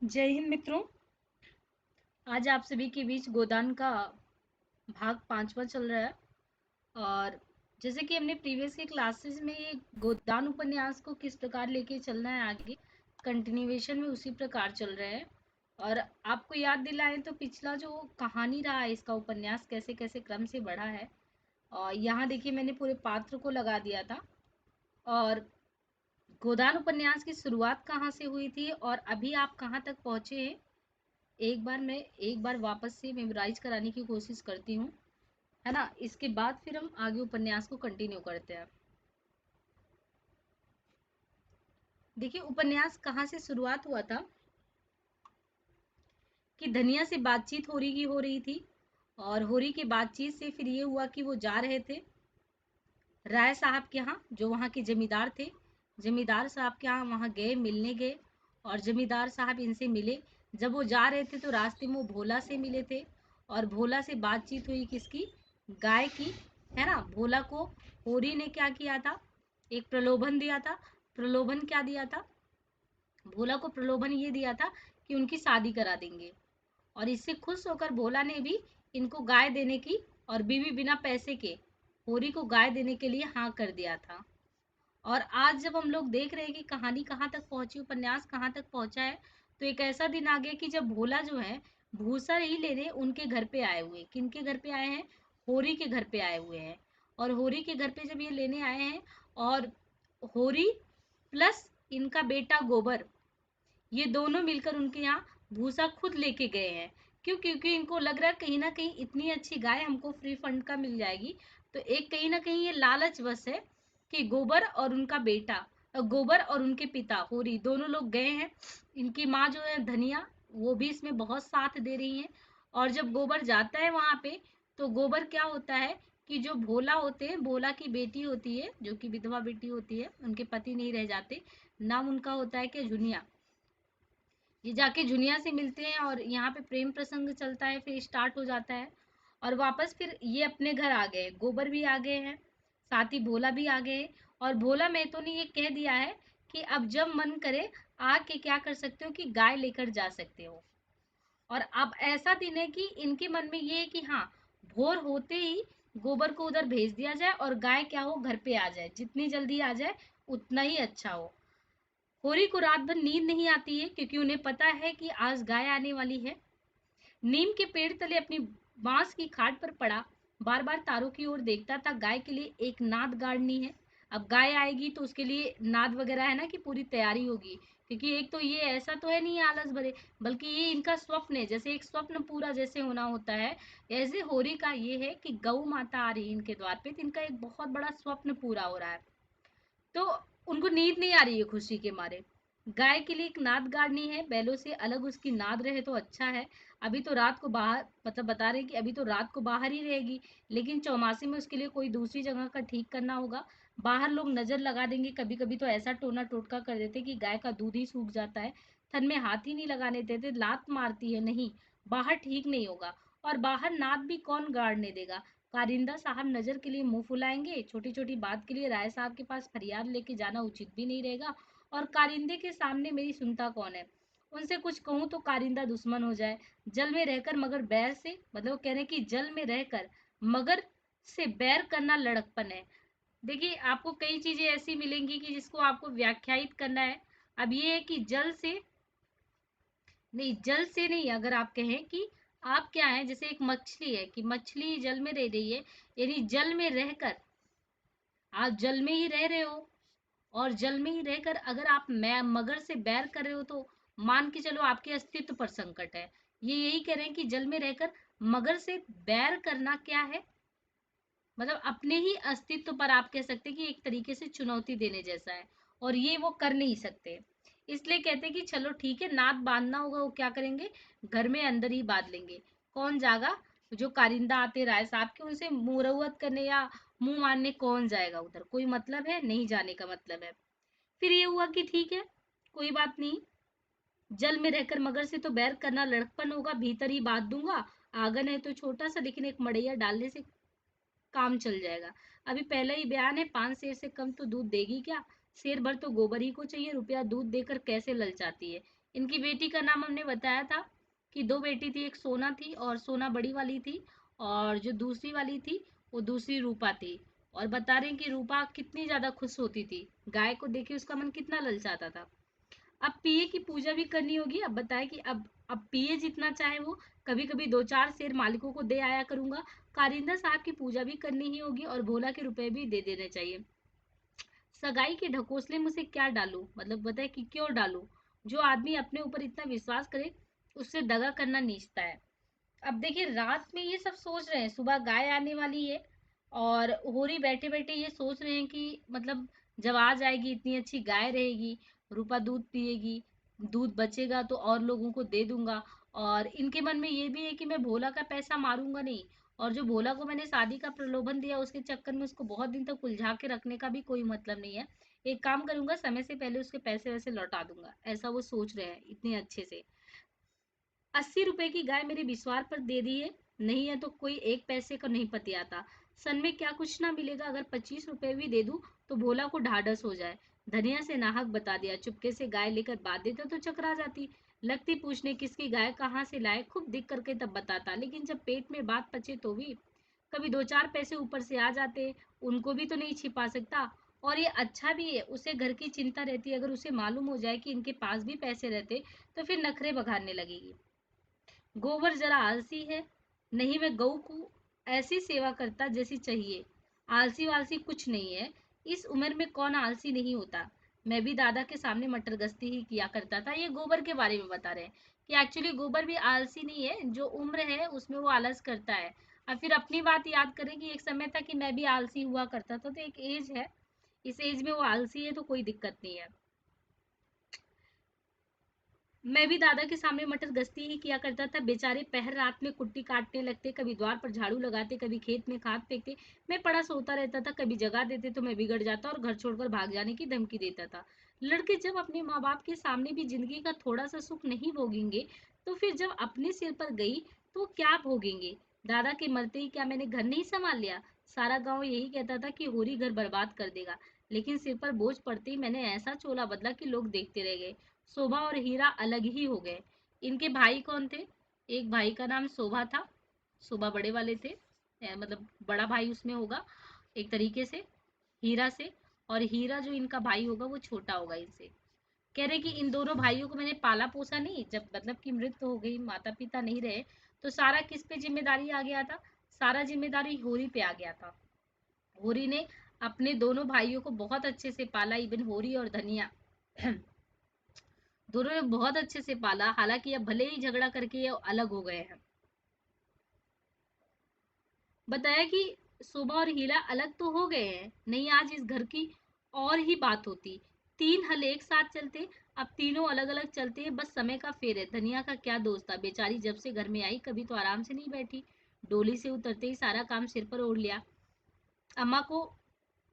जय हिंद मित्रों। आज आप सभी के बीच गोदान का भाग 5वां चल रहा है। और जैसे कि हमने प्रीवियस के क्लासेस में ये गोदान उपन्यास को किस प्रकार लेके चलना है आगे, कंटिन्यूएशन में उसी प्रकार चल रहे हैं। और आपको याद दिलाएं तो पिछला जो कहानी रहा है, इसका उपन्यास कैसे कैसे क्रम से बढ़ा है। और यहाँ देखिए मैंने पूरे पात्र को लगा दिया था। और गोदान उपन्यास की शुरुआत कहाँ से हुई थी और अभी आप कहाँ तक पहुँचे हैं, एक बार वापस से मेमोराइज कराने की कोशिश करती हूँ, है ना। इसके बाद फिर हम आगे उपन्यास को कंटिन्यू करते हैं। देखिए उपन्यास कहाँ से शुरुआत हुआ था कि धनिया से बातचीत हो रही थी। और होरी की बातचीत से फिर ये हुआ कि वो जा रहे थे राय साहब के यहाँ, जो वहाँ के जमींदार थे। जमींदार साहब के यहाँ वहाँ गए, मिलने गए। और जमींदार साहब इनसे मिले। जब वो जा रहे थे तो रास्ते में वो भोला से मिले थे। और भोला से बातचीत हुई किसकी, गाय की, है ना। भोला को होरी ने क्या किया था, एक प्रलोभन दिया था। प्रलोभन क्या दिया था, भोला को प्रलोभन ये दिया था कि उनकी शादी करा देंगे। और इससे खुश होकर भोला ने भी इनको गाय देने की, और बीवी बिना पैसे के होरी को गाय देने के लिए हाँ कर दिया था। और आज जब हम लोग देख रहे हैं कि कहानी कहाँ तक पहुंची, उपन्यास कहाँ तक पहुंचा है, तो एक ऐसा दिन आ गया कि जब भोला जो है भूसा ही लेने उनके घर पे आए हुए। किनके घर पे आए हैं, होरी के घर पे आए हुए हैं। और होरी के घर पे जब ये लेने आए हैं, और होरी प्लस इनका बेटा गोबर, ये दोनों मिलकर उनके यहाँ भूसा खुद लेके गए हैं। क्यों, क्योंकि इनको लग रहा है कहीं ना कहीं इतनी अच्छी गाय हमको फ्री फंड का मिल जाएगी। तो एक कहीं ना कहीं ये लालच बस है कि गोबर और उनका बेटा, गोबर और उनके पिता होरी दोनों लोग गए हैं। इनकी माँ जो है धनिया, वो भी इसमें बहुत साथ दे रही है। और जब गोबर जाता है वहां पे, तो गोबर क्या होता है कि जो भोला होते हैं, भोला की बेटी होती है जो कि विधवा बेटी होती है, उनके पति नहीं रह जाते, नाम उनका होता है कि जुनिया। ये जाके जुनिया से मिलते हैं और यहाँ पे प्रेम प्रसंग चलता है, फिर स्टार्ट हो जाता है। और वापस फिर ये अपने घर आ गए, गोबर भी आ गए हैं, साथ ही भोला भी आ गए। और भोला मेहतो ने ये कह दिया है कि अब जब मन करे आके क्या कर सकते हो कि गाय लेकर जा सकते हो। और अब ऐसा दिन है कि इनके मन में ये है कि हाँ, भोर होते ही गोबर को उधर भेज दिया जाए और गाय क्या हो, घर पे आ जाए, जितनी जल्दी आ जाए उतना ही अच्छा हो। होरी को रात भर नींद नहीं आती है क्योंकि उन्हें पता है कि आज गाय आने वाली है। नीम के पेड़ तले अपनी बांस की खाट पर पड़ा बार बार तारों की ओर देखता था। गाय के लिए एक नाद गाड़नी है। अब गाय आएगी तो उसके लिए नाद वगैरह है ना कि पूरी तैयारी होगी, क्योंकि एक तो ये ऐसा तो है नहीं आलस भरे, बल्कि ये इनका स्वप्न है, जैसे एक स्वप्न पूरा जैसे होना होता है, ऐसे होरी का ये है कि गौ माता आ रही है इनके द्वार पे, तो इनका एक बहुत बड़ा स्वप्न पूरा हो रहा है। तो उनको नींद नहीं आ रही है खुशी के मारे। गाय के लिए एक नाद गाड़नी है, बैलों से अलग उसकी नाद रहे तो अच्छा है। अभी तो रात को बाहर, मतलब बता रहे हैं कि अभी तो रात को बाहर ही रहेगी, लेकिन चौमासे में उसके लिए कोई दूसरी जगह का ठीक करना होगा। बाहर लोग नजर लगा देंगे, कभी कभी तो ऐसा टोना टोटका कर देते कि गाय का दूध ही सूख जाता है, थन में हाथ ही नहीं लगाने देते, लात मारती है, नहीं, बाहर ठीक नहीं होगा। और बाहर नाद भी कौन गाड़ने देगा। कारिंदा साहब नजर के लिए मुंह फुलाएंगे, छोटी छोटी बात के लिए राय साहब के पास फरियाद लेके जाना उचित भी नहीं रहेगा। और कारिंदे के सामने मेरी सुनता कौन है, उनसे कुछ कहूँ तो कारिंदा दुश्मन हो जाए। जल में रहकर मगर बैर से, मतलब कह रहे हैं कि जल में रहकर मगर से बैर करना लड़कपन है। देखिए आपको कई चीजें ऐसी मिलेंगी कि जिसको आपको व्याख्यायित करना है। अब ये है कि जल से नहीं, जल से नहीं, अगर आप कहें कि आप क्या है, जैसे एक मछली है कि मछली जल में रह रही है, यानी जल में रहकर आप जल में ही रह रहे हो। और जल में ही रहकर अगर आप मैं मगर से बैर कर रहे हो तो मान के चलो आपके अस्तित्व पर संकट है। ये यही कह रहे हैं कि जल में रहकर मगर से बैर करना क्या है, मतलब अपने ही अस्तित्व पर आप कह सकते हैं कि एक तरीके से चुनौती देने जैसा है। और ये वो कर नहीं सकते, इसलिए कहते हैं कि चलो ठीक है, नाद बांधना होगा, वो क्या करेंगे, घर में अंदर ही बांध लेंगे। कौन जागा, जो कारिंदा आते राय साहब के, उनसे मुरवत करने या मुंह मारने कौन जाएगा उधर, कोई मतलब है नहीं, जाने का मतलब है। फिर ये हुआ कि ठीक है, कोई बात नहीं, जल में रहकर मगर से तो बैर करना लड़कपन होगा, भीतर ही बांध दूंगा। आंगन है तो छोटा सा, लेकिन एक मड़ैया डालने से काम चल जाएगा। अभी पहला ही बयान है, 5 शेर से कम तो दूध देगी क्या, शेर भर तो गोबर ही को चाहिए, रुपया दूध देकर कैसे ललचाती है। इनकी बेटी का नाम हमने बताया था कि दो बेटी थी, एक सोना थी और सोना बड़ी वाली थी, और जो दूसरी वाली थी वो दूसरी रूपा थी। और बता रहे हैं कि रूपा कितनी ज्यादा खुश होती थी, गाय को देखे उसका मन कितना ललचाता था। अब पिए की पूजा भी करनी होगी। अब बताए कि अब पिए जितना चाहे वो, कभी कभी 2-4 शेर मालिकों को दे आया करूंगा। कारिंदा साहब की पूजा भी करनी ही होगी और भोला के रुपए भी दे देने चाहिए। सगाई के ढकोसले में उसे क्या डालूं, मतलब बताए कि क्यों डालूं। जो आदमी अपने ऊपर इतना विश्वास करे उससे दगा करना नीचता है। अब देखिए रात में ये सब सोच रहे हैं, सुबह गाय आने वाली है और होरी बैठे बैठे ये सोच रहे हैं कि मतलब जब आ जाएगी इतनी अच्छी गाय रहेगी, रूपा दूध पिएगी, दूध बचेगा तो और लोगों को दे दूंगा। और इनके मन में ये भी है कि मैं भोला का पैसा मारूंगा नहीं, और जो भोला को मैंने शादी का प्रलोभन दिया उसके चक्कर में उसको बहुत दिन तक उलझा के रखने का भी कोई मतलब नहीं है। एक काम करूंगा, समय से पहले उसके पैसे वैसे लौटा दूंगा, ऐसा वो सोच रहे हैं इतने अच्छे से। 80 रुपए की गाय मेरे विश्वास पर दे दी है, नहीं है तो कोई एक पैसे का नहीं पतियाता। सन में क्या कुछ ना मिलेगा, अगर 25 रुपए भी दे दूं तो भोला को ढाढ़स हो जाए। धनिया से नाहक बता दिया, चुपके से गाय लेकर बांध देता तो चकरा जाती। लगती पूछने किसकी गाय कहाँ से लाए, खूब दिख करके तब बताता, लेकिन जब पेट में बात पचे तो भी कभी 2-4 पैसे ऊपर से आ जाते, उनको भी तो नहीं छिपा सकता। और ये अच्छा भी है, उसे घर की चिंता रहती है। अगर उसे मालूम हो जाए कि इनके पास भी पैसे रहते तो फिर नखरे बघाड़ने लगेगी। गोबर जरा आलसी है, नहीं मैं गऊ को ऐसी सेवा करता जैसी चाहिए। आलसी वालसी कुछ नहीं है, इस उम्र में कौन आलसी नहीं होता। मैं भी दादा के सामने मटर गश्ती ही किया करता था। ये गोबर के बारे में बता रहे हैं कि एक्चुअली गोबर भी आलसी नहीं है, जो उम्र है उसमें वो आलस करता है। और फिर अपनी बात याद करें कि एक समय था कि मैं भी आलसी हुआ करता था, तो एक एज है, इस एज में वो आलसी है तो कोई दिक्कत नहीं है। मैं भी दादा के सामने मटर गश्ती ही किया करता था। बेचारे पहर रात में कुट्टी काटने लगते, कभी द्वार पर झाड़ू लगाते, कभी खेत में खाद फेंकते। मैं पड़ा सोता रहता था, कभी जगा देते तो मैं बिगड़ जाता और घर छोड़कर भाग जाने की धमकी देता था। लड़के जब अपने माँ बाप के सामने भी जिंदगी का थोड़ा सा सुख नहीं भोगेंगे, तो फिर जब अपने सिर पर गई तो क्या भोगेंगे। दादा के मरते ही क्या मैंने घर नहीं संभाल लिया। सारा गांव यही कहता था कि होरी घर बर्बाद कर देगा, लेकिन सिर पर बोझ पड़ते ही मैंने ऐसा चोला बदला कि लोग देखते रह गए। शोभा और हीरा अलग ही हो गए। इनके भाई कौन थे? एक भाई का नाम शोभा था, शोभा बड़े वाले थे, मतलब बड़ा भाई उसमें होगा एक तरीके से हीरा से। और हीरा जो इनका भाई होगा वो छोटा होगा इनसे। कह रहे कि इन दोनों भाइयों को मैंने पाला पोसा नहीं, जब मतलब की मृत्यु हो गई, माता पिता नहीं रहे, तो सारा किस पे जिम्मेदारी आ गया था? सारा जिम्मेदारी होरी पे आ गया था। होरी ने अपने दोनों भाइयों को बहुत अच्छे से पाला, इवन होरी और धनिया दोनों ने बहुत अच्छे से पाला। हालांकि अब भले ही झगड़ा करके ये अलग हो गए हैं। बताया कि शोभा और हीरा अलग तो हो गए हैं, नहीं आज इस घर की और ही बात होती। 3 हल एक साथ चलते, अब तीनों अलग अलग चलते हैं, बस समय का फेर है। धनिया का क्या दोष था, बेचारी जब से घर में आई कभी तो आराम से नहीं बैठी। डोली से उतरते ही सारा काम सिर पर ओढ़ लिया। अम्मा को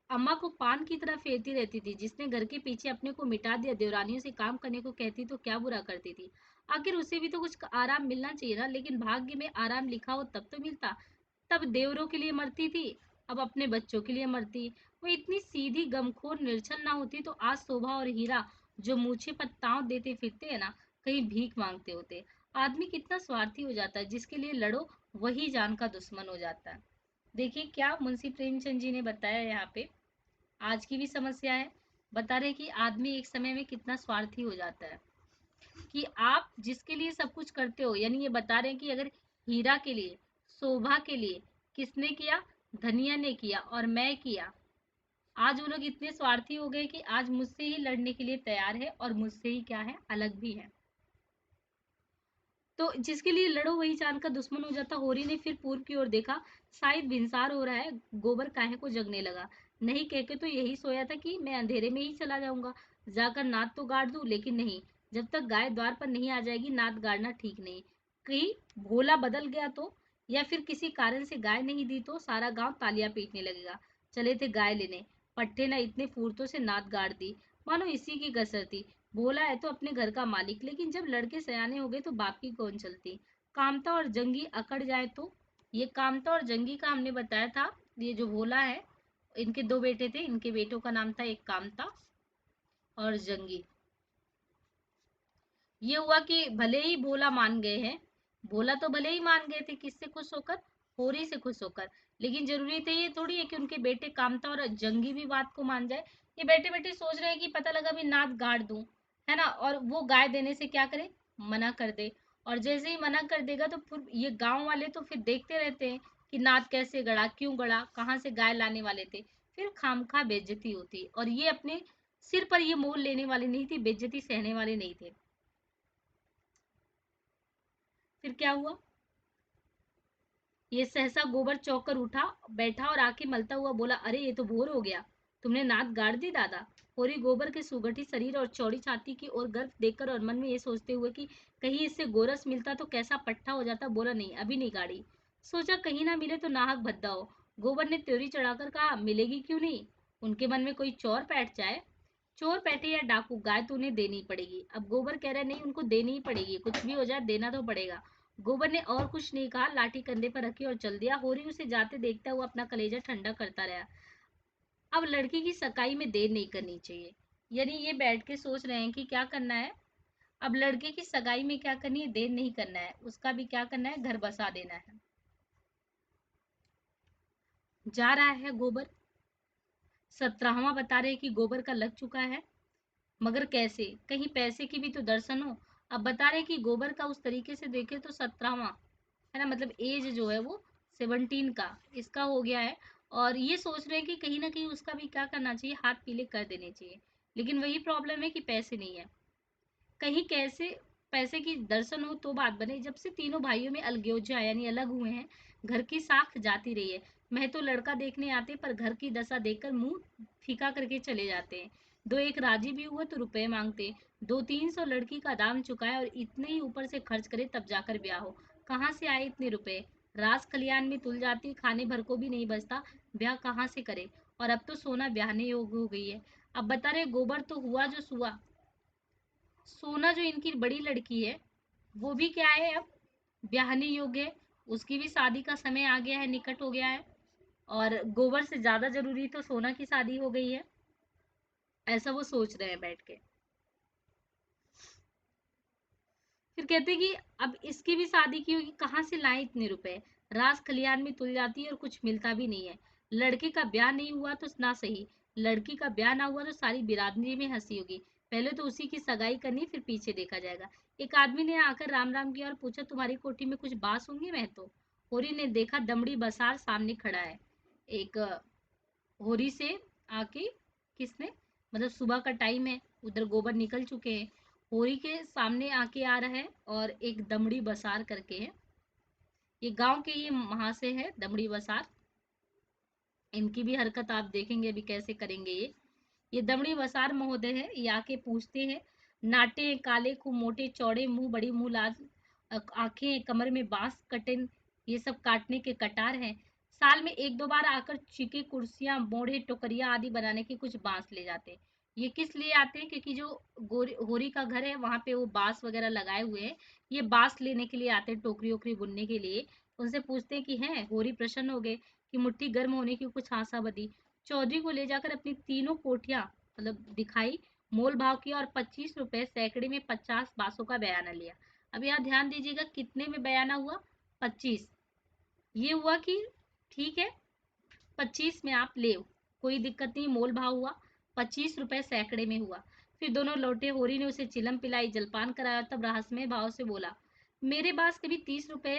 अम्मा को पान की तरह फेरती रहती थी। जिसने घर के पीछे अपने को मिटा दिया, देवरानियों से काम करने को कहती तो क्या बुरा करती थी। आखिर उसे भी तो कुछ आराम मिलना चाहिए ना, लेकिन भाग्य में आराम लिखा हो तब तो मिलता। तब देवरों के लिए मरती थी, अब अपने बच्चों के लिए मरती। वो इतनी सीधी गमखोर निर्छल ना होती तो आज शोभा और हीरा जो मूछे पर ताव देते फिरते हैं ना, कहीं भीख मांगते होते। आदमी कितना स्वार्थी हो जाता है, जिसके लिए लड़ो वही जान का दुश्मन हो जाता है। देखिए क्या मुंशी प्रेमचंद जी ने बताया यहाँ पे, आज की भी समस्या है। बता रहे कि आदमी एक समय में कितना स्वार्थी हो जाता है, कि आप जिसके लिए सब कुछ करते हो, यानी ये बता रहे हैं कि अगर हीरा के लिए, शोभा के लिए किसने किया? धनिया ने किया और मैं किया। आज वो लोग इतने स्वार्थी हो गए कि आज मुझसे ही लड़ने के लिए तैयार है और मुझसे ही क्या है, अलग भी है। तो जिसके लिए लड़ो वही जान का दुश्मन हो जाता। होरी ने फिर पूर्व की ओर देखा, शायद भिनसार हो रहा है, गोबर काहे को जगने लगा। नहीं कह के तो यही सोया था कि मैं अंधेरे में ही चला जाऊंगा, जाकर नाद तो गाड़ दूं, लेकिन नहीं, जब तक गाय द्वार पर नहीं आ जाएगी नाद गाड़ना ठीक नहीं। कहीं भोला बदल गया तो, या फिर किसी कारण से गाय नहीं दी तो सारा गांव तालियां पीटने लगेगा। चले थे गाय लेने, पट्टे ना इतने फूर्तों से नाद गाड़ दी, मानो इसी की कसर थी। भोला है तो अपने घर का मालिक, लेकिन जब लड़के सयाने हो गए तो बाप की कौन चलती। कामता और जंगी अकड़ जाए तो, ये कामता और जंगी का हमने बताया था। ये जो भोला है, इनके दो बेटे थे, इनके बेटों का नाम था एक कामता और जंगी। ये हुआ कि भले ही भोला मान गए हैं, भोला तो भले ही मान गए थे, किससे खुश होकर, होरी से खुश होकर, लेकिन जरूरी तो ये थोड़ी है कि उनके बेटे कामता और जंगी भी बात को मान जाए। ये बैठे बैठे सोच रहे हैं कि पता लगा भी नाद गाड़ दूं, है ना, और वो गाय देने से क्या करे, मना कर दे। और जैसे ही मना कर देगा तो फिर ये गांव वाले तो फिर देखते रहते हैं कि नाद कैसे गड़ा, क्यों गड़ा, कहाँ से गाय लाने वाले थे, फिर खामखा बेइज्जती होती। और ये अपने सिर पर ये मोल लेने वाले नहीं थे, बेइज्जती सहने वाले नहीं थे। फिर क्या हुआ, ये सहसा गोबर चौंक कर उठा, बैठा और आंखें मलता हुआ बोला, अरे ये तो भोर हो गया, तुमने नाद गाड़ दी दादा। होरी गोबर के सुगठी शरीर और चौड़ी छाती की ओर गर्व देखकर और मन में ये सोचते हुए कि कहीं इससे गोरस मिलता तो कैसा पट्टा हो जाता, बोला, नहीं अभी नहीं गाड़ी। सोचा कहीं ना मिले तो नाहक भद्दा हो। गोबर ने त्योरी चढ़ाकर कहा, मिलेगी क्यों नहीं, उनके मन में कोई चोर बैठ जाए, चोर बैठे या डाकू, गाय तो उन्हें देनी पड़ेगी। अब गोबर कह रहा है, नहीं उनको देनी ही पड़ेगी, कुछ भी हो जाए देना तो पड़ेगा। गोबर ने और कुछ नहीं कहा, लाठी कंधे पर रखी और चल दिया। होरी उसे जाते देखता हुआ अपना कलेजा ठंडा करता रहा। अब लड़की की सगाई में देर नहीं करनी चाहिए, यानी ये बैठ के सोच रहे हैं कि क्या करना है। अब लड़के की सगाई में क्या करनी है, देर नहीं करना है, उसका भी क्या करना है, घर बसा देना है। जा रहा है गोबर, 17वां बता रहे कि गोबर का लग चुका है, मगर कैसे, कहीं पैसे की भी तो दर्शन हो। अब बता रहे कि गोबर का उस तरीके से देखे तो 17वां, है ना, मतलब एज जो है वो 17 का इसका हो गया है। और ये सोच रहे हैं कि कहीं ना कहीं उसका भी क्या करना चाहिए, हाथ पीले कर देने चाहिए। लेकिन वही प्रॉब्लम है कि पैसे नहीं है, कहीं कैसे पैसे की दर्शन हो तो बात बने। जब से तीनों भाइयों में अलगोजा यानी अलग हुए हैं, घर की साख जाती रही है। मैं तो लड़का देखने आते पर घर की दशा देखकर मुंह फीका करके चले जाते हैं। दो एक राजी भी हुए तो रुपए मांगते, 200-300 लड़की का दाम चुकाए और इतने ही ऊपर से खर्च करे तब जाकर ब्याह हो। कहाँ से आए इतने रुपए, रास खलियान में तुल जाती, खाने भर को भी नहीं बचता, ब्याह कहाँ से करे। और अब तो सोना ब्याहने योग हो गई है। अब बता रहे गोबर तो हुआ जो सुआ, सोना जो इनकी बड़ी लड़की है वो भी क्या है, अब ब्याहने योग्य है, उसकी भी शादी का समय आ गया है, निकट हो गया है। और गोबर से ज्यादा जरूरी तो सोना की शादी हो गई है, ऐसा वो सोच रहे हैं बैठ के। फिर कहते हैं कि अब इसकी भी शादी की होगी, कहाँ से लाए इतने रुपए, रास खलियान में तुल जाती है और कुछ मिलता भी नहीं है। लड़के का ब्याह नहीं हुआ तो ना सही, लड़की का ब्याह ना हुआ तो सारी बिरादरी में हंसी होगी, पहले तो उसी की सगाई करनी फिर पीछे देखा जाएगा। एक आदमी ने आकर राम राम किया और पूछा, तुम्हारी कोठी में कुछ बास होंगे, मैं तो। होरी ने देखा दमड़ी बसार सामने खड़ा है। एक होरी से आके, किसने, मतलब सुबह का टाइम है, उधर गोबर निकल चुके हैं, होरी के सामने आके आ रहा है और एक दमड़ी बसार करके है, ये गांव के ही वहां से है दमड़ी बसार। इनकी भी हरकत आप देखेंगे अभी कैसे करेंगे ये दमड़ी बसार महोदय है, ये आके पूछते हैं, नाटे काले खूब मोटे चौड़े मुंह, बड़ी मुंह लाल आंखें, कमर में बांस कटिन, ये सब काटने के कटार हैं। साल में एक दो बार आकर चीके कुर्सियां बोड़े टोकरियां आदि बनाने के कुछ बांस ले जाते हैं। ये किस लिए आते हैं, क्योंकि जो होरी का घर है वहां पे वो बांस वगैरह लगाए हुए हैं, ये बांस लेने के लिए आते हैं, टोकरी ओकरी बुनने के लिए। उनसे पूछते हैं कि हैं, होरी प्रसन्न हो गए कि मुट्ठी गर्म होने की कुछ आशा बदी। चौधरी को ले जाकर अपनी तीनों कोठियां मतलब दिखाई, मोल भाव किया और 25 रुपए सैकड़े में 50 बासों का बयाना लिया। अब यहाँ ध्यान दीजिएगा कितने में बयाना हुआ, 25। ये हुआ कि ठीक है 25 में आप ले, कोई दिक्कत नहीं, मोल भाव हुआ, 25 रुपए सैकड़े में हुआ। फिर दोनों लौटे, होरी ने उसे चिलम पिलाई, जलपान कराया, तब रहस्यमय भाव से बोला, मेरे पास कभी 30 रुपए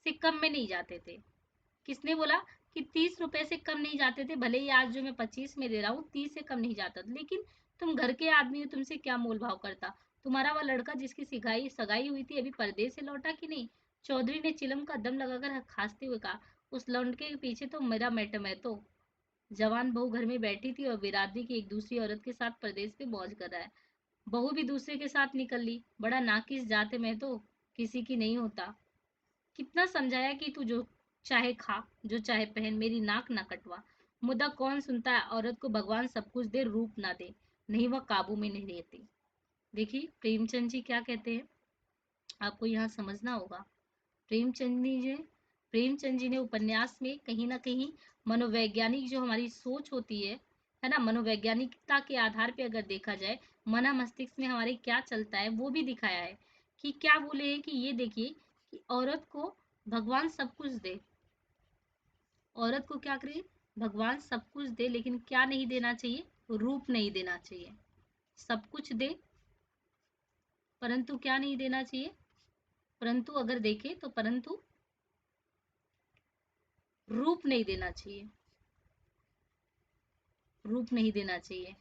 से कम में नहीं जाते थे। किसने बोला कि 30 रुपए से कम नहीं जाते थे, भले ही आज जो मैं 25 में दे रहा हूँ 30 से कम नहीं जाता था, लेकिन तुम घर के आदमी हो, तुमसे क्या मोल भाव करता। तुम्हारा वह लड़का जिसकी सिगाई सगाई हुई थी अभी परदेश से लौटा कि नहीं। चौधरी ने चिलम का दम लगाकर खांसते हुए कहा, उस लौंडे के पीछे तो मेरा मैटम है। तो जवान बहू घर में बैठी थी और बिरादरी की एक दूसरी औरत के साथ परदेश पे मौज कर रहा है। बहू भी दूसरे के साथ निकल ली, बड़ा नाकिस जाते में तो किसी की नहीं होता। कितना समझाया कि तू जो चाहे खा, जो चाहे पहन, मेरी नाक ना कटवा। मुद्दा कौन सुनता है, औरत को भगवान सब कुछ दे, रूप ना दे, नहीं वह काबू में नहीं रहती। देखिए प्रेमचंद जी क्या कहते हैं, आपको यहाँ समझना होगा। प्रेमचंद जी ने उपन्यास में कहीं ना कहीं मनोवैज्ञानिक जो हमारी सोच होती है है ना, मनोवैज्ञानिकता के आधार पे अगर देखा जाए, मना मस्तिष्क में हमारे क्या चलता है वो भी दिखाया है। कि क्या बोले हैं कि ये देखिए कि औरत को भगवान सब कुछ दे, औरत को क्या करे, भगवान सब कुछ दे, लेकिन क्या नहीं देना चाहिए, रूप नहीं देना चाहिए। सब कुछ दे परंतु क्या नहीं देना चाहिए, परंतु अगर देखें तो परंतु रूप नहीं देना चाहिए, रूप नहीं देना चाहिए।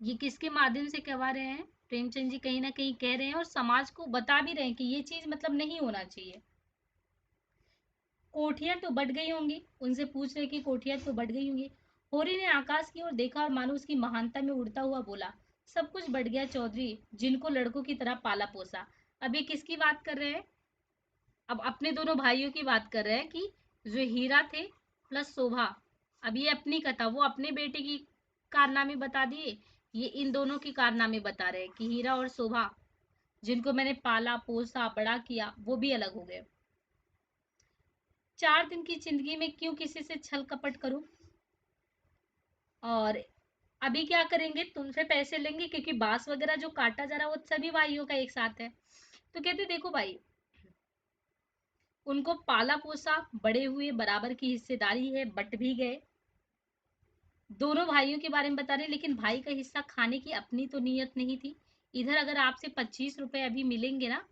ये किसके माध्यम से कहवा रहे हैं, प्रेमचंद जी कहीं ना कहीं कह रहे हैं और समाज को बता भी रहे हैं कि ये चीज मतलब नहीं होना चाहिए। कोठियां तो बढ़ गई होंगी, उनसे पूछ रहे कि कोठियां तो बढ़ गई होंगी। होरी ने आकाश की ओर देखा और मानो उसकी महानता में उड़ता हुआ बोला, सब कुछ बढ़ गया चौधरी, जिनको लड़कों की तरह पाला पोसा। अब ये किसकी बात कर रहे हैं, अब अपने दोनों भाइयों की बात कर रहे हैं कि जो हीरा थे प्लस शोभा। अब ये अपनी कथा, वो अपने बेटे की कारनामे बता दिए, ये इन दोनों की कारनामे बता रहे हैं कि हीरा और शोभा, जिनको मैंने पाला पोसा बड़ा किया, वो भी अलग हो गए। 4 दिन की जिंदगी में क्यों किसी से छल कपट करूं, और अभी क्या करेंगे, तुमसे पैसे लेंगे, क्योंकि बांस वगैरह जो काटा जा रहा है वो सभी भाइयों का एक साथ है। तो कहते देखो भाई, उनको पाला पोसा, बड़े हुए, बराबर की हिस्सेदारी है, बट भी गए। दोनों भाइयों के बारे में बता रहे हैं, लेकिन भाई का हिस्सा खाने की अपनी तो नीयत नहीं थी। इधर अगर आपसे 25 रुपए अभी मिलेंगे ना,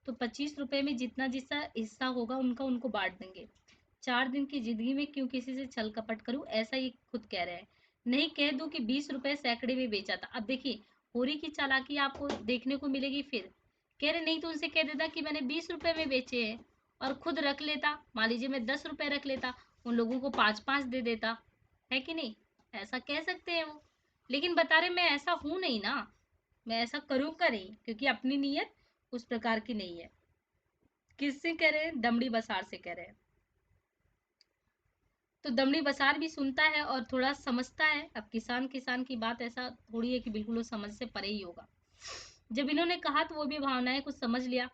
तो 25 रुपए में जितना जितना हिस्सा होगा उनका उनको बांट देंगे। 4 दिन की जिंदगी में क्यों किसी से छल कपट करूं, ऐसा ये खुद कह रहे हैं। नहीं कह दूं कि 20 रुपए सैकड़े में बेचा था। अब देखिए, होरी की चालाकी आपको देखने को मिलेगी। फिर कह रहे नहीं तो उनसे कह देता कि मैंने 20 रुपए में बेचे हैं, और खुद रख लेता। मान लीजिए मैं 10 रुपए रख लेता, उन लोगों को 5-5 दे देता, है कि नहीं, ऐसा कह सकते हैं वो। लेकिन बता रहे मैं ऐसा हूं नहीं ना, मैं ऐसा करूंगा नहीं, क्योंकि अपनी नीयत उस प्रकार की नहीं है। किससे कह रहे हैं, दमड़ी बसार से कह रहे हैं। तो दमड़ी बसार भी सुनता है और थोड़ा समझता है। अब किसान किसान की बात ऐसा थोड़ी है कि बिल्कुल वो समझ से परे ही होगा। जब इन्होंने कहा तो वो भी भावनाएं कुछ समझ लिया।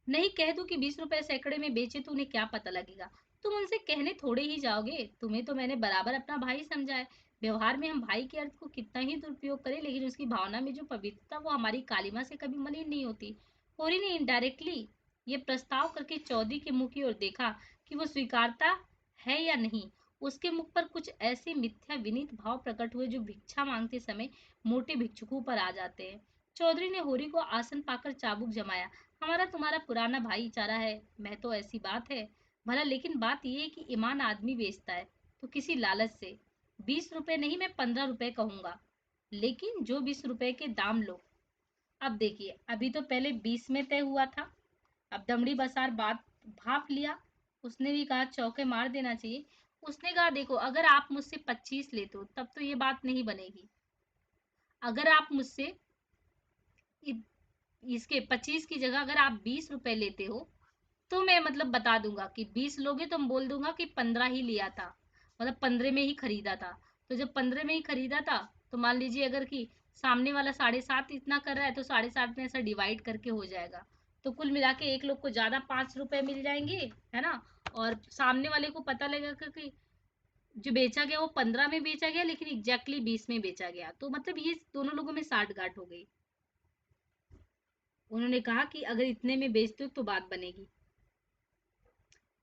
नहीं कह दूं कि 20 रुपए सैकड़े में बेचे तो उन्हें क्या पता लगेगा। तुम उनसे कहने थोड़े ही जाओगे, तुम्हें तो मैंने बराबर अपना भाई समझा है। व्यवहार में हम भाई के अर्थ को कितना ही दुरुपयोग करें, लेकिन उसकी भावना में जो पवित्रता वो हमारी कालिमा से कभी मलिन नहीं होती। होरी ने इनडायरेक्टली ये प्रस्ताव करके चौधरी के मुंह की ओर देखा कि वो स्वीकारता है या नहीं। उसके मुख पर कुछ ऐसे मिथ्या विनीत भाव प्रकट हुए जो भिक्षा मांगते समय मोटे भिक्षुकों पर आ जाते हैं। चौधरी ने होरी को आसन पाकर चाबुक जमाया। हमारा तुम्हारा पुराना भाईचारा है, मैं तो ऐसी बात है भला, लेकिन बात यह है कि ईमान आदमी बेचता है तो किसी लालच से। 20 रुपए नहीं, मैं 15 रुपए कहूंगा, लेकिन जो 20 रुपए के दाम लो। अब देखिए, अभी तो पहले 20 में तय हुआ था। अब दमड़ी बसार बात भाप लिया, उसने भी कहा चौके मार देना चाहिए। उसने कहा देखो, अगर आप मुझसे 25 लेते हो तब तो ये बात नहीं बनेगी। अगर आप मुझसे इसके 25 की जगह अगर आप 20 रुपए लेते हो, तो मैं मतलब बता दूंगा कि 20 लोगे तो मैं बोल दूंगा कि 15 ही लिया था, मतलब 15 में ही खरीदा था। तो जब 15 में ही खरीदा था, तो मान लीजिए अगर कि सामने वाला 7.5 इतना कर रहा है, तो 7.5 में ऐसा डिवाइड करके हो जाएगा। तो कुल मिला के एक लोग को ज्यादा 5 रुपए मिल जाएंगे, है ना। और सामने वाले को पता लगेगा कि जो बेचा गया वो 15 में बेचा गया, लेकिन एग्जैक्टली 20 में बेचा गया। तो मतलब ये दोनों लोगों में साठ गांठ हो गई। उन्होंने कहा कि अगर इतने में बेचते हो तो बात बनेगी।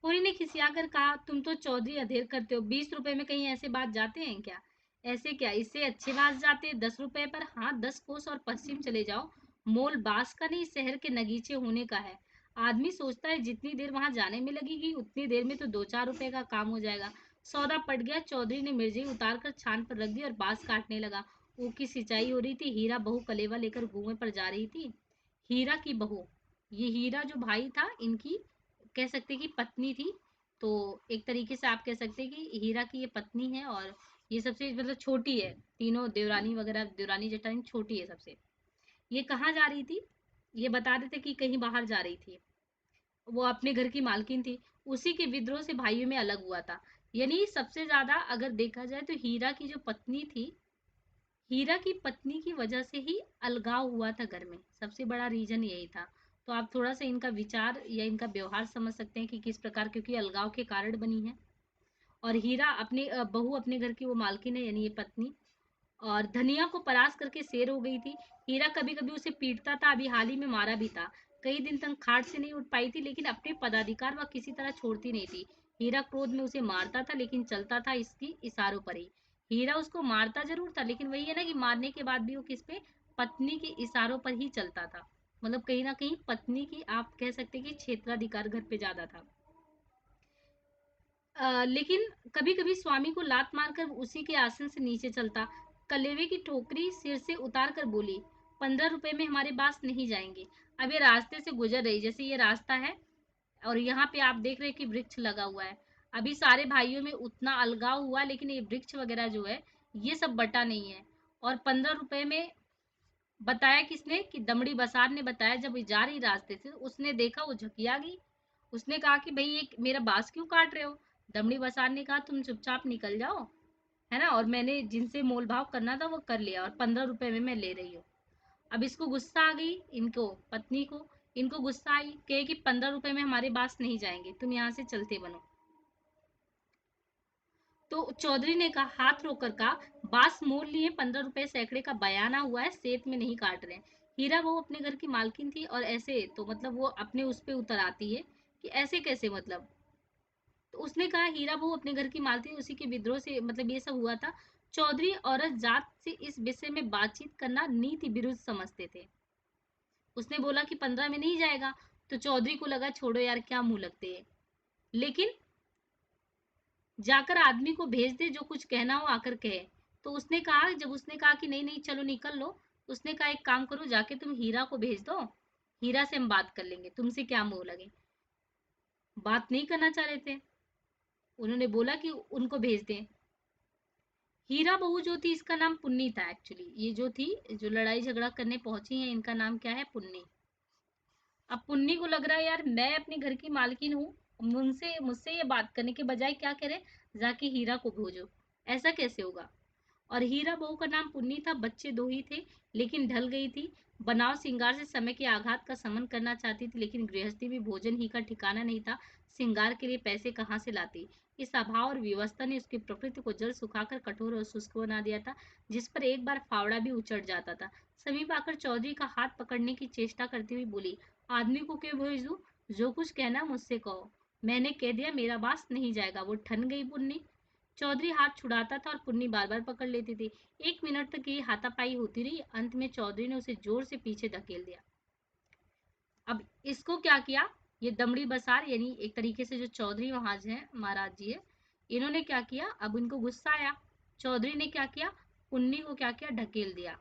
होरी ने खिसियाकर कहा, तुम तो चौधरी अधेर करते हो, 20 रुपए में कहीं ऐसे बात जाते हैं क्या। ऐसे क्या, इससे अच्छे बात जाते 10 रुपए पर। हाँ, 10 कोस और पश्चिम चले जाओ, मोल बास का नहीं शहर के नगीचे होने का है। आदमी सोचता है जितनी देर वहां जाने में लगेगी उतनी देर में तो 2-4 रुपए का काम हो जाएगा। सौदा पट गया। चौधरी ने मिर्ची उतार कर छान पर रख दी और बांस काटने लगा। ऊख की सिंचाई हो रही थी। हीरा बहू कलेवा लेकर कुएं पर जा रही थी। हीरा की बहू, ये हीरा जो भाई था इनकी, कह सकते हैं कि पत्नी थी। तो एक तरीके से आप कह सकते हैं कि हीरा की ये पत्नी है, और ये सबसे मतलब छोटी है। तीनों देवरानी वगैरह, देवरानी जेठानी छोटी है सबसे। ये कहाँ जा रही थी, ये बता रहे थे कि कहीं बाहर जा रही थी। वो अपने घर की मालकिन थी। उसी के विद्रोह से भाइयों में अलग हुआ था। यानी सबसे ज्यादा अगर देखा जाए तो हीरा की जो पत्नी थी, हीरा की पत्नी की वजह से ही अलगाव हुआ था घर में। सबसे बड़ा रीजन यही था। तो आप थोड़ा सा इनका विचार या इनका व्यवहार समझ सकते हैं कि किस प्रकार, क्योंकि अलगाव के कारण बनी है। और हीरा अपनी बहू, अपने घर की वो मालकिन है यानी ये पत्नी, और धनिया को परास करके शेर हो गई थी। हीरा कभी-कभी उसे पीटता था, अभी हाल ही में मारा भी था। कई दिन तक खाट से नहीं उठ पाई थी, लेकिन अपने पदाधिकार वह किसी तरह छोड़ती नहीं थी। हीरा क्रोध में उसे मारता था, लेकिन चलता था इसकी इशारों पर ही। हीरा उसको मारता ज़रूर था, लेकिन वही है ना कि मारने के बाद भी वो किस पे? पत्नी के इशारों पर ही चलता था। मतलब कहीं न कहीं पत्नी की आप कह सकते हैं कि क्षेत्राधिकार घर पे ज़्यादा था। लेकिन कभी-कभी स्वामी को लात मारकर उसी के आसन से नीचे चलता। कलेवे की टोकरी सिर से उतार कर बोली, 15 रुपए में हमारे पास नहीं जाएंगे। अब ये रास्ते से गुजर रही, जैसे ये रास्ता है और यहाँ पे आप देख रहे हैं कि वृक्ष लगा हुआ है। अभी सारे भाइयों में उतना अलगाव हुआ, लेकिन ये वृक्ष वगैरह जो है ये सब बटा नहीं है। और 15 रुपए में बताया किसने? कि दमड़ी बसार ने बताया। जब ये जा रही रास्ते से उसने देखा, वो झकिया गई। उसने कहा कि भाई ये मेरा बांस क्यों काट रहे हो? दमड़ी बसार ने कहा तुम चुपचाप निकल जाओ, है ना, और मैंने जिनसे मोल भाव करना था वो कर लिया और 15 रुपए में मैं ले रही हूँ। अब इसको गुस्सा आ गई, इनको पत्नी को, इनको गुस्सा आई, कहे कि 15 रुपए में हमारे बांस नहीं जाएंगे, तुम यहाँ से चलते बनो। तो चौधरी ने कहा, हाथ रोककर कहा, बांस मोल लिए, 15 रुपए सैकड़े का बयाना हुआ है, सेत में नहीं काट रहे। हीरा वो अपने घर की मालकिन थी और ऐसे तो मतलब वो अपने उस पे उतर आती है कि ऐसे कैसे, मतलब। तो उसने कहा, हीरा बहू अपने घर की मालकिन, उसी के विद्रोह से मतलब ये सब हुआ था। चौधरी औरत जात से इस विषय में बातचीत करना नीति विरुद्ध समझते थे। उसने बोला कि 15 में नहीं जाएगा। तो चौधरी को लगा छोड़ो यार, क्या मुंह लगते हैं, लेकिन जाकर आदमी को भेज दे, जो कुछ कहना हो आकर कहे। तो उसने कहा, जब उसने कहा कि नहीं नहीं चलो निकल लो, उसने कहा एक काम करो, जाके तुम हीरा को भेज दो, हीरा से हम बात कर लेंगे, तुमसे क्या मोह लगे। बात नहीं करना चाह रहे थे, उन्होंने बोला कि उनको भेज दें। हीरा बहू जो थी, इसका नाम पुन्नी था एक्चुअली। ये जो थी, जो लड़ाई झगड़ा करने पहुंची है, इनका नाम क्या है? पुन्नी। अब पुन्नी को लग रहा है यार मैं अपने घर की मालकिन हूँ, मुझसे मुझसे ये बात करने के बजाय क्या करे, जाके हीरा को भेजो। ऐसा कैसे होगा? और हीरा बहू का नाम पुन्नी था, बच्चे दो ही थे, लेकिन ढल गई थी। बनाव श्रृंगार से समय के आघात का शमन करना चाहती थी, लेकिन गृहस्थी में भोजन ही का ठिकाना नहीं था। श्रृंगार के लिए पैसे कहाँ से लाती? इस अभाव और व्यवस्था ने उसकी प्रकृति को जल सुखाकर कठोर और शुष्क बना दिया था, जिस पर एक बार फावड़ा भी उचट जाता था। समीप आकर चौधरी का हाथ पकड़ने की चेष्टा करती हुई बोली, आदमी को क्यों भेज दूं? जो कुछ कहना मुझसे कहो। मैंने कह दिया मेरा बांस नहीं जाएगा। वो ठन गई पुन्नी। चौधरी हाथ छुड़ाता था और पुन्नी बार बार पकड़ लेती थी। 1 मिनट तक ये हाथापाई होती रही। अंत में चौधरी ने उसे जोर से पीछे धकेल दिया। अब इसको क्या किया? ये दमड़ी बसार यानी एक तरीके से जो चौधरी महाराज हैं, महाराज जी है, इन्होंने क्या किया? अब इनको गुस्सा आया। चौधरी ने क्या किया? पुन्नी को क्या किया? ढकेल दिया।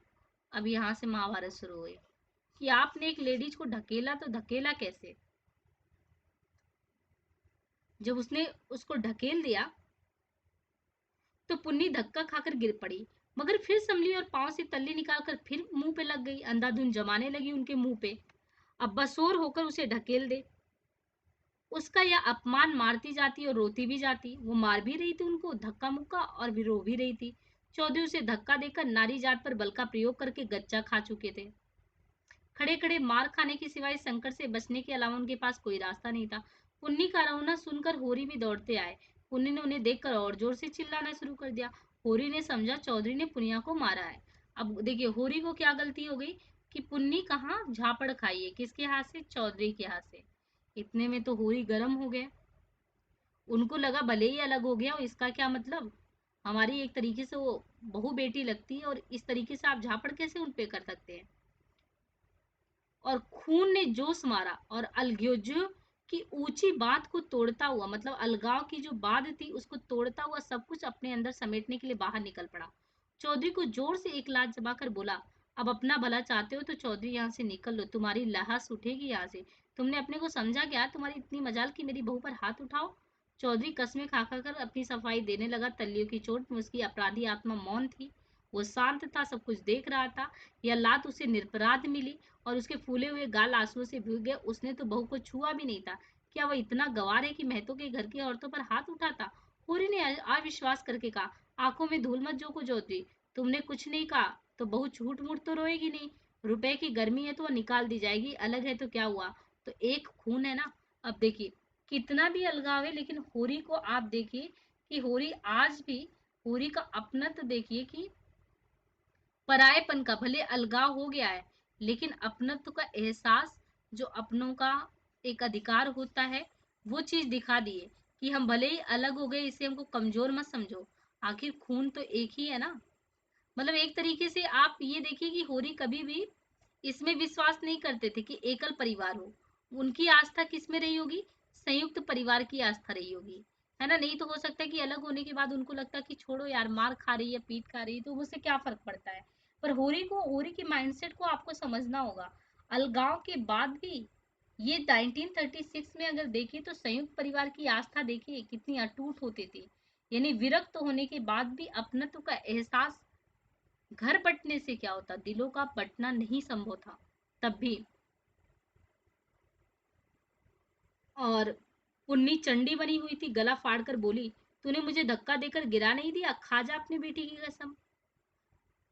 अब यहाँ से महाभारत शुरू हुई कि आपने एक लेडीज को ढकेला, तो ढकेला कैसे? जब उसने उसको ढकेल दिया तो पुन्नी धक्का खाकर गिर पड़ी, मगर फिर संभली और पांव से तल्ली निकालकर फिर मुंह पे लग गई, अंधाधुंध जमाने लगी उनके मुंह पे। अब बसोर होकर उसे ढकेल दे। उसका यह अपमान मारती जाती और रोती भी जाती। वो मार भी रही थी उनको धक्का मुक्का और भी रो भी रही थी। चौधरी उसे धक्का देकर नारी जात पर बल का प्रयोग करके गच्चा खा चुके थे। खड़े खड़े मार खाने के सिवाय संकट से बचने के अलावा उनके पास कोई रास्ता नहीं था। पुन्नी का रोना सुनकर होरी भी दौड़ते आए। पुन्नी ने उन्हें देखकर और जोर से चिल्लाना शुरू कर दिया। होरी ने समझा चौधरी ने पुनिया को मारा है। अब देखिए होरी को क्या गलती हो गई कि पुन्नी कहाँ झापड़ खाई है, किसके हाथ से? चौधरी के हाथ से। इतने में तो होरी गर्म हो गए। उनको लगा भले ही अलग हो गया, और इसका क्या मतलब? हमारी एक तरीके से वो बहू बेटी लगती है, और इस तरीके से आप झापड़ कैसे उन पे कर सकते हैं? और खून ने जोश मारा और अलगोजो की ऊंची बात को तोड़ता हुआ, मतलब अलगाव की जो बात थी उसको तोड़ता हुआ सब कुछ अपने अंदर समेटने के लिए बाहर निकल पड़ा। चौधरी को जोर से एक लात जमाकर बोला, अब अपना भला चाहते हो तो चौधरी यहाँ से निकल लो, तुम्हारी लाश उठेगी यहाँ से। तुमने अपने को समझा क्या? तुम्हारी इतनी मजाल कि मेरी बहू पर हाथ उठाओ? चौधरी कस्में खा कर अपनी सफाई देने लगा। तल्लियों की चोट में उसकी अपराधी आत्मा मौन थी। वो शांत था, सब कुछ देख रहा था। यह लात उसे निरपराध मिली और उसके फूले हुए गाल आंसुओं से भीग गए। उसने तो बहू को छुआ भी नहीं था। क्या वह इतना गंवार है कि महतो के घर की औरतों पर हाथ उठाता? होरी ने अविश्वास करके कहा, आंखों में धूल मत झोंको चौधरी, तुमने कुछ नहीं कहा तो बहू झूठ मूठ तो रोएगी नहीं। रुपए की गर्मी है तो वो निकाल दी जाएगी, अलग है तो क्या हुआ? तो एक खून है ना। अब देखिए कितना भी अलगाव है, लेकिन होरी को आप देखिए कि होरी आज भी, होरी का अपनत्व देखिए कि परायेपन का, भले अलगाव हो गया है, लेकिन अपनत्व का एहसास, जो अपनों का एक अधिकार होता है, वो चीज़ दिखा दी है कि हम भले ही अलग हो गए, इससे हमको कमज़ोर मत समझो। आखिर खून तो एक ही है ना। मतलब एक तरीके से आप ये देखिए कि होरी कभी भी इसमें विश्वास नहीं करते थे कि एकल परिवार हो। उनकी आस्था किसमें रही होगी? संयुक्त परिवार की आस्था रही होगी। है ना? नहीं तो हो सकता है कि अलग होने के बाद उनको लगता है कि छोड़ो यार, मार खा रही है, पीट खा रही है, तो उससे क्या फ़र्क पड़ता है? पर होरी के माइंडसेट को आपको समझना होगा। अलगाव के बाद भी ये 1936 में अगर देखें तो संयुक्त परिवार की आस्था देखिए कितनी अटूट होती थी। यानी विरक्त होने के बाद भी अपनत्व का एहसास, घर बँटने से क्या होता, दिलों का बँटना नहीं संभव था, तब भी। और पुन्नी चंडी बनी हुई थी, गला फाड़कर बोली, तूने मुझे धक्का देकर गिरा नहीं दिया, खा जा अपनी बेटी की कसम।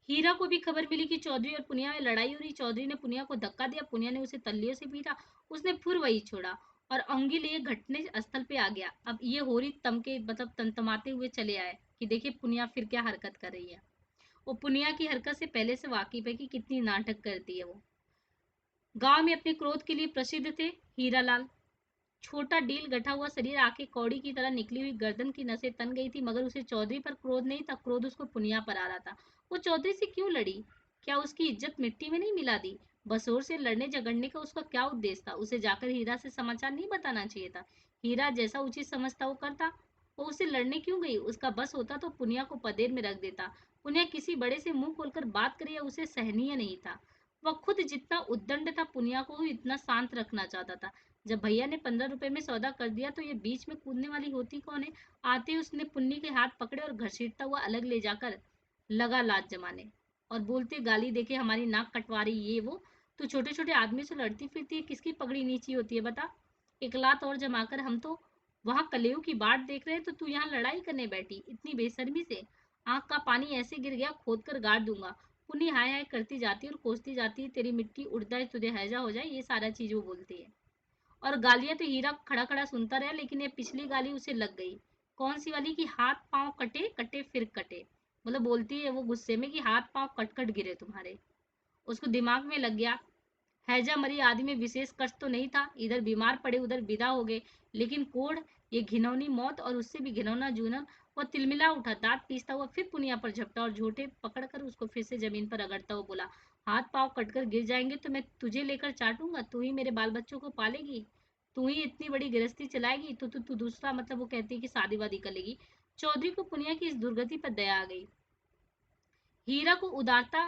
हीरा को भी खबर मिली कि चौधरी और पुनिया में लड़ाई हो रही। चौधरी ने पुनिया को धक्का दिया, पुनिया ने उसे तल्लियों से पीटा, उसने फिर वही छोड़ा और अंगी लिए घटने स्थल पे आ गया। अब ये होरी तमके मतलब तमतमाते हुए चले आए कि देखिए पुनिया फिर क्या हरकत कर रही है। वो पुनिया की हरकत से पहले से वाकिफ है कि कितनी नाटक करती है वो। गांव में अपने क्रोध के लिए प्रसिद्ध थे हीरालाल। छोटा डील गठा हुआ शरीर, आंखें कौड़ी की तरह निकली हुई गर्दन की नसें तन गई थी, मगर उसे चौधरी पर क्रोध नहीं था, क्रोध उसको पुनिया पर आ रहा था। वो चौधरी से क्यों लड़ी? क्या उसकी इज्जत मिट्टी में नहीं मिला दी? बसोर से लड़ने झगड़ने का उसका क्या उद्देश्य था? उसे जाकर हीरा से समाचार नहीं बताना चाहिए था? हीरा जैसा उचित समझता वो करता। वो उससे लड़ने क्यों गई? उसका बस होता तो पुनिया को पदेर में रख देता। पुनिया किसी बड़े से मुंह खोलकर बात करे, उसे सहनीय नहीं था। वह खुद जितना उद्दंड था, पुनिया को भी इतना शांत रखना चाहता था। जब भैया ने 15 रुपए में सौदा कर दिया तो ये बीच में कूदने वाली होती कौन है? आते ही उसने पुन्नी के हाथ पकड़े और घसीटता हुआ अलग ले जाकर लगा लात जमाने और बोलते, गाली देके हमारी नाक कटवा रही, ये वो। तू छोटे छोटे आदमी से लड़ती फिरती है, किसकी पगड़ी नीची होती है बता? एक लात और जमाकर हम तो वहां कलेऊ की बाट देख रहे हैं, तो तू यहाँ लड़ाई करने बैठी इतनी बेशर्मी से। आंख का पानी ऐसे गिर गया, खोद कर गाड़ दूंगा। पुन्नी हाय हाय करती जाती और कोसती जाती है, तेरी मिट्टी उड़ जाए, तुझे हैजा हो जाए, ये सारा चीज वो बोलती है। और गालियां तो हीरा खड़ा खड़ा सुनता रहा, लेकिन ये पिछली गाली उसे लग गई। कौन सी वाली? कि हाथ पांव कटे कटे फिर कटे। मतलब बोलती है वो गुस्से में कि हाथ पांव कट कट गिरे तुम्हारे। उसको दिमाग में लग गया, हैजा मरी आदमी में विशेष कष्ट तो नहीं था, इधर बीमार पड़े उधर विदा हो गए, लेकिन कोढ़, ये घिनौनी मौत और उससे भी घिनौना जूनन। वह तिलमिला उठा, दांत पीसता हुआ फिर पुनिया पर झपटा और झूठे पकड़कर उसको फिर से जमीन पर रगड़ता हुआ बोला, हाथ पांव कटकर गिर जाएंगे तो मैं तुझे लेकर चाटूंगा, तू ही मेरे बाल बच्चों को पालेगी, तू ही इतनी बड़ी गृहस्थी चलाएगी, तो तू दूसरा मतलब वो कहती है कि शादी वादी कर लेगी। चौधरी को पुनिया की इस दुर्गति पर दया आ गई। हीरा को उदारता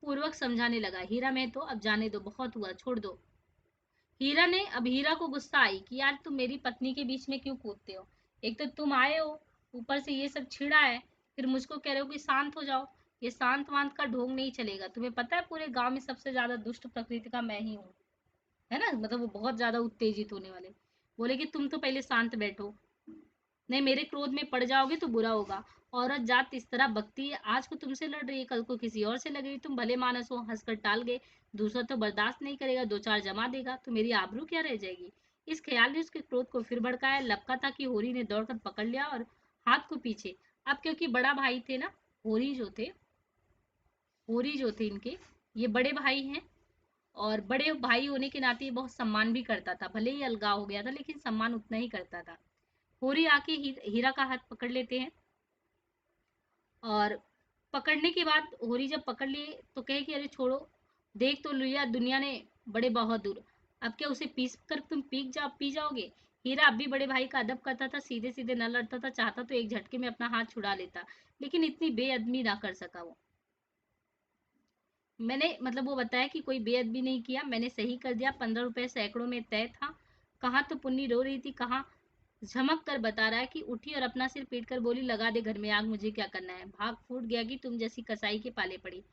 पूर्वक समझाने लगा, हीरा मैं तो अब जाने दो, बहुत हुआ, छोड़ दो। हीरा को गुस्सा आई कि यार तुम मेरी पत्नी के बीच में क्यों कूदते हो? एक तो तुम आए हो, ऊपर से ये सब छिड़ा है, फिर मुझको कह रहे हो कि शांत हो जाओ। ये शांत वांत का ढोंग नहीं चलेगा। तुम्हें पता है पूरे गांव में सबसे ज्यादा दुष्ट प्रकृति का मैं ही हूँ। है ना? मतलब वो बहुत ज्यादा उत्तेजित होने वाले। बोले कि तुम तो पहले शांत बैठो, नहीं मेरे क्रोध में पड़ जाओगे तो बुरा होगा। औरत जात इस तरह बकती है, आज को तुमसे लड़ रही है, कल को किसी और से लग रही। तुम भले मानस हो, हंसकर टाल गए, दूसरा तो बर्दाश्त नहीं करेगा, दो चार जमा देगा तो मेरी आबरू क्या रह जाएगी? इस ख्याल ने उसके क्रोध को फिर भड़काया। लपका था कि होरी ने दौड़कर पकड़ लिया और हाथ को पीछे। अब क्योंकि बड़ा भाई थे ना, होरी जो थे, होरी जो थे इनके, ये बड़े भाई हैं, और बड़े भाई होने के नाते ये बहुत सम्मान भी करता था। भले ही अलगाव हो गया था, लेकिन सम्मान उतना ही करता था। होरी आके हीरा का हाथ पकड़ लेते हैं, और पकड़ने के बाद होरी जब पकड़ लिए तो कहे कि अरे छोड़ो, देख तो लिया दुनिया ने, बड़े बहादुर, अब क्या उसे पीस कर तुम पी जाओगे? हीरा अब भी बड़े भाई का अदब करता था, सीधे सीधे न लड़ता था, चाहता तो एक झटके में अपना हाथ छुड़ा लेता, लेकिन इतनी बेअदबी ना कर सका वो। मैंने मतलब वो बताया कि कोई बेअदबी नहीं किया, मैंने सही कर दिया, 15 रुपए सैकड़ों में तय था। कहाँ तो पुन्नी रो रही थी, कहाँ झमक कर बता रहा है कि उठी और अपना सिर पीट कर बोली, लगा दे घर में आग, मुझे क्या करना है, भाग फूट गया कि तुम जैसी कसाई के पाले पड़ी।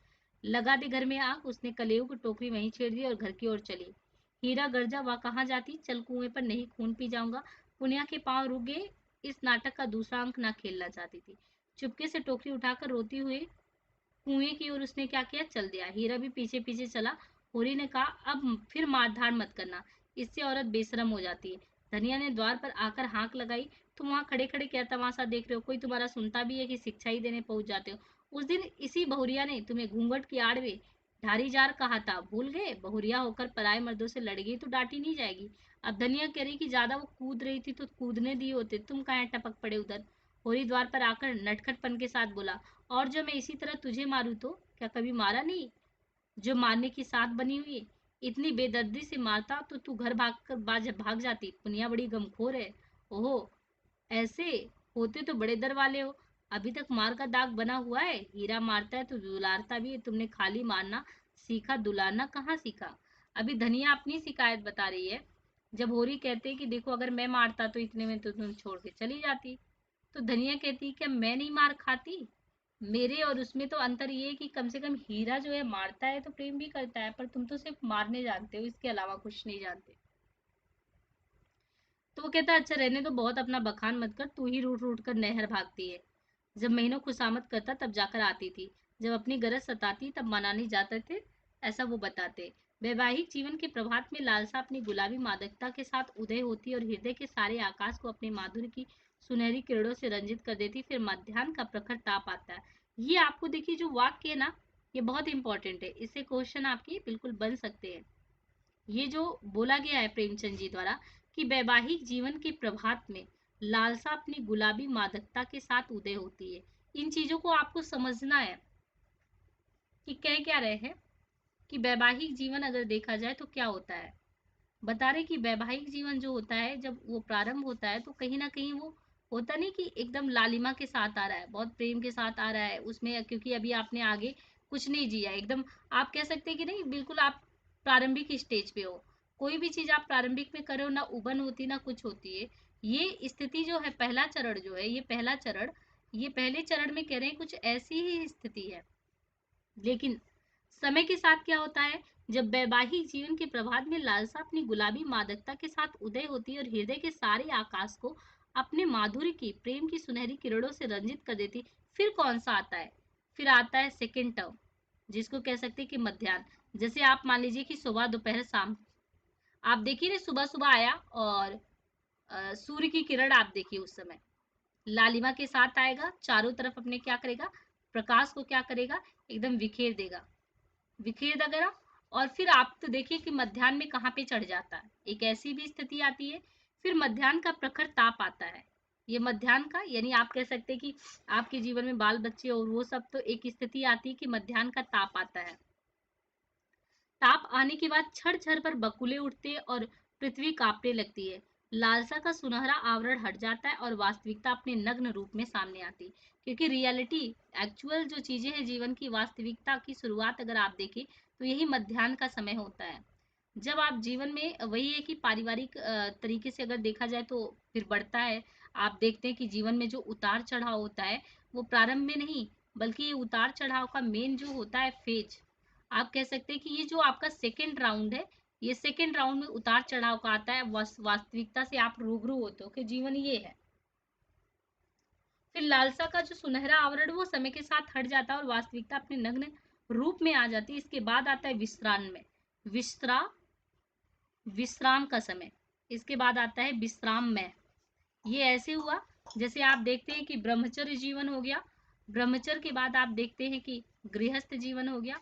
लगा दे घर में आग, उसने कलेऊ की टोकरी वहीं छेड़ दी और घर की ओर चली। हीरा गर्जा, वह कहाँ जाती, चल कुएं पर, नहीं खून पी जाऊंगा। पुनिया के पांव रुक गए, इस नाटक का दूसरा अंक ना खेलना चाहती थी। चुपके से टोकरी उठाकर रोती हुई कुएं की ओर उसने क्या किया, चल दिया। हीरा भी पीछे पीछे चला। होरी ने कहा, अब फिर मारधाड़ मत करना, इससे औरत बेशरम हो जाती है। धनिया ने द्वार पर आकर हाँक लगाई। तुम वहां खड़े खड़े क्या तमाशा देख रहे हो, कोई तुम्हारा सुनता भी है कि शिक्षा ही देने पहुंच जाते हो। उस दिन इसी बहुरिया ने तुम्हें घूंघट की आड़ में ढारी जार कहा था, भूल गए? बहुरिया होकर पराए मर्दों से लड़ गई तो डांटी नहीं जाएगी। अब धनिया कह रही कि ज्यादा वो कूद रही थी तो कूदने दिए होते, तुम काहे टपक पड़े उधर। होरी द्वार पर आकर नटखटपन के साथ बोला, और जो मैं इसी तरह तुझे मारूं तो क्या कभी मारा नहीं? जो मारने की साथ बनी हुई है, इतनी बेदर्दी से मारता तो तू घर भाग कर भाग जाती। पुनिया बड़ी गमखोर है। ओहो, ऐसे होते तो बड़े दर वाले हो। अभी तक मार का दाग बना हुआ है। हीरा मारता है तो दुलारता भी है, तुमने खाली मारना सीखा, दुलारना कहाँ सीखा? अभी धनिया अपनी शिकायत बता रही है। जब होरी कहते कि देखो अगर मैं मारता तो इतने में तो तुम छोड़ के चली जाती, तो धनिया कहती क्या मैं नहीं मार खाती? मेरे और उसमें तो अंतर ये है कि कम से कम हीरा जो है मारता है तो प्रेम भी करता है, पर तुम तो सिर्फ मारने जानते हो, इसके अलावा कुछ नहीं जानते। तो वो कहता है अच्छा रहने दो, बहुत अपना बखान मत कर, तू ही रूट रूट कर नहर भागती है। जब महीनों खुशामद करता तब जाकर आती थी, जब अपनी गरज सताती तब मनाने जाते थे, ऐसा वो बताते। वैवाहिक जीवन के प्रभात में लालसा अपनी गुलाबी मादकता के साथ उदय होती और हृदय के सारे आकाश को अपने माधुर्य की सुनहरी किरणों से रंजित कर देती। फिर मध्याह्न का प्रखर ताप आता है। ये आपको देखिए जो वाक्य है ना, ये बहुत इंपॉर्टेंट है, इससे क्वेश्चन आपके बिल्कुल बन सकते हैं। ये जो बोला गया है प्रेमचंद जी द्वारा कि वैवाहिक जीवन के प्रभात में लालसा अपनी गुलाबी मादकता के साथ उदय होती है, इन चीजों को आपको समझना है कि कह क्या रहे हैं कि वैवाहिक जीवन अगर देखा जाए तो क्या होता है। बता रहे कि वैवाहिक जीवन जो होता है जब वो प्रारंभ होता है तो कहीं ना कहीं वो होता नहीं कि एकदम लालिमा के साथ आ रहा है, बहुत प्रेम के साथ आ रहा है उसमें, क्योंकि अभी आपने आगे कुछ नहीं जिया एकदम। आप कह सकते हैं कि नहीं, बिल्कुल आप प्रारंभिक स्टेज पे हो। कोई भी चीज आप प्रारंभिक में करो ना उबन होती ना कुछ होती है। ये स्थिति जो है, पहला चरण जो है, ये पहला चरण, ये पहले चरण में कह रहे हैं कुछ ऐसी ही स्थिति है। लेकिन समय के साथ क्या होता है, जब वैवाहिक जीवन के प्रभात में लालसा अपनी गुलाबी मादकता के साथ उदय होती है और हृदय के सारे आकाश को अपने माधुर्य की प्रेम की सुनहरी किरणों से रंजित कर देती, फिर कौन सा आता है? फिर आता है सेकेंड टर्म, जिसको कह सकते हैं कि मध्याह्न। जैसे आप मान लीजिए कि सुबह दोपहर शाम, आप देखिए ना सुबह सुबह आया और सूर्य की किरण आप देखिए उस समय लालिमा के साथ आएगा, चारों तरफ अपने क्या करेगा, प्रकाश को क्या करेगा, एकदम बिखेर देगा, विखेर वगैरह। और फिर आप तो देखिए कि मध्याह्न में कहाँ पे चढ़ जाता है, एक ऐसी भी स्थिति आती है। फिर मध्याह्न का प्रखर ताप आता है। ये मध्याह्न का यानी आप कह सकते हैं कि आपके जीवन में बाल बच्चे और वो सब, तो एक स्थिति आती है कि मध्याह्न का ताप आता है। ताप आने के बाद क्षण क्षण पर बकुले उठते और पृथ्वी कांपने लगती है। लालसा का सुनहरा आवरण हट जाता है और वास्तविकता अपने नग्न रूप में सामने आती, क्योंकि रियलिटी, एक्चुअल जो चीजें हैं जीवन की, वास्तविकता की शुरुआत अगर आप देखें तो यही मध्याह्न का समय होता है। जब आप जीवन में वही है कि पारिवारिक तरीके से अगर देखा जाए तो फिर बढ़ता है। आप देखते हैं कि जीवन में जो उतार चढ़ाव होता है वो प्रारंभ में नहीं, बल्कि ये उतार चढ़ाव का मेन जो होता है फेज, आप कह सकते हैं कि ये जो आपका सेकेंड राउंड है, ये सेकेंड राउंड में उतार चढ़ाव का आता है, वास्तविकता से आप रूबरू होते हो कि जीवन ये है। फिर लालसा का जो सुनहरा आवरण वो समय के साथ हट जाता है और वास्तविकता अपने नग्न रूप में आ जाती है। इसके बाद आता है विश्राम में, विश्रा विश्राम का समय। इसके बाद आता है विश्राम में। ये ऐसे हुआ जैसे आप देखते हैं कि ब्रह्मचर्य जीवन हो गया, ब्रह्मचर्य के बाद आप देखते हैं कि गृहस्थ जीवन हो गया,